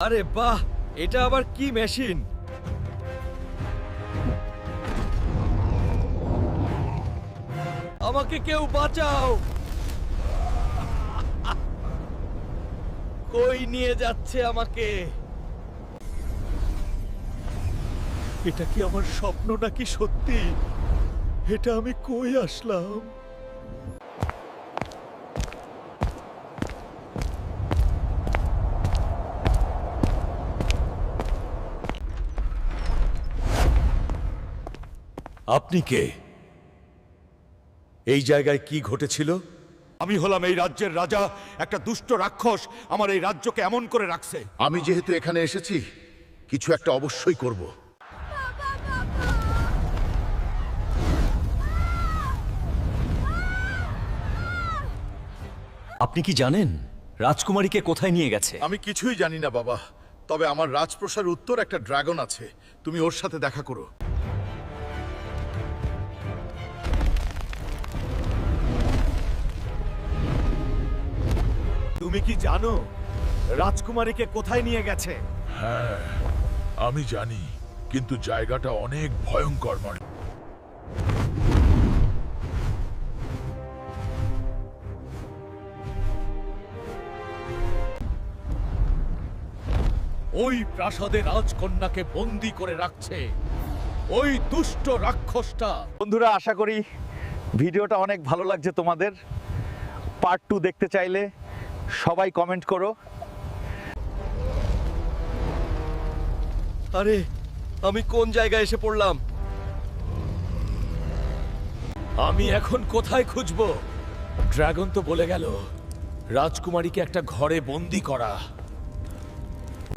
আরে বাহ, এটা আবার কি মেশিন? আমাকে কেউ বাঁচাও! কই নিয়ে যাচ্ছে আমাকে? এটা কি আমার স্বপ্ন নাকি সত্যি? এটা আমি কই আসলাম? আপনি কে? এই জায়গায় কি ঘটেছিল? আমি হলাম এই রাজ্যের রাজা। একটা দুষ্ট রাক্ষস আমার এই রাজ্যকে এমন করে রাখছে। আমি যেহেতু এখানে এসেছি, কিছু একটা অবশ্যই করব। আপনি কি জানেন রাজকুমারীকে কোথায় নিয়ে গেছে? আমি কিছুই জানি না বাবা, তবে আমার রাজপ্রসার উত্তর একটা ড্রাগন আছে। তুমি ওর সাথে দেখা করো। তুমি কি জানো রাজকুমারীকে কোথায় নিয়ে গেছে? আমি জানি, কিন্তু জায়গাটা অনেক ভয়ঙ্কর মনে। ওই প্রাসাদে রাজকন্যাকে বন্দি করে রাখছে ওই দুষ্ট রাক্ষসটা। বন্ধুরা, আশা করি ভিডিওটা অনেক ভালো লাগছে তোমাদের। পার্ট 2 দেখতে চাইলে সবাই কমেন্ট করো। আরে, আমি কোন জায়গায় এসে পড়লাম? আমি এখন কোথায় খুঁজবো? ড্রাগন তো বলে গেল রাজকুমারীকে একটা ঘরে বন্দি করা।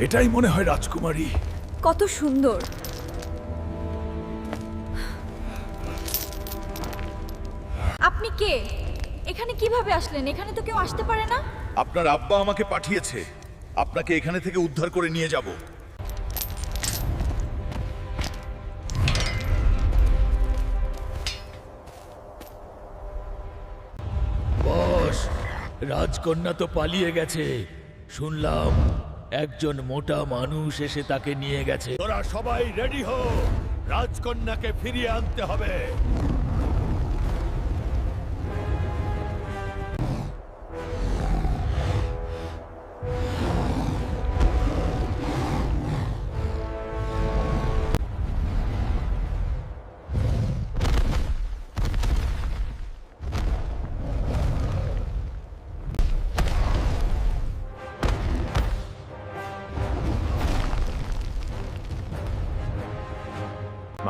এটাই মনে হয় রাজকুমারী। কত সুন্দর! আপনি কে? এখানে কিভাবে আসলেন? এখানে তো কেউ আসতে পারে না। আপনার আব্বা আমাকে পাঠিয়েছে, আপনাকে এখানে থেকে উদ্ধার করে নিয়ে যাব। বস, রাজকন্যা তো পালিয়ে গেছে। শুনলাম একজন মোটা মানুষ এসে তাকে নিয়ে গেছে। তোরা সবাই রেডি হো, রাজকন্যাকে ফিরিয়ে আনতে হবে।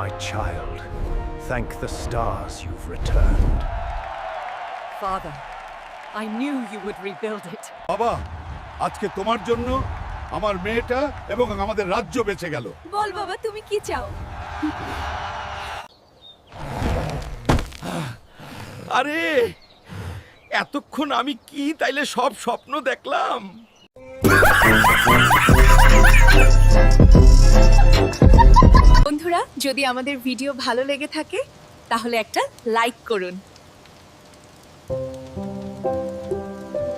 My child, thank the stars you've returned. Father, I knew you would rebuild it. বাবা, আজকে তোমার জন্য আমার মেয়েটা এবং আমাদের রাজ্য বেঁচে গেল। বল বাবা, তুমি কি চাও? আরে, এতক্ষণ আমি কি তাইলে সব স্বপ্ন দেখলাম? বন্ধুরা, যদি আমাদের ভিডিও ভালো লেগে থাকে তাহলে একটা লাইক করুন।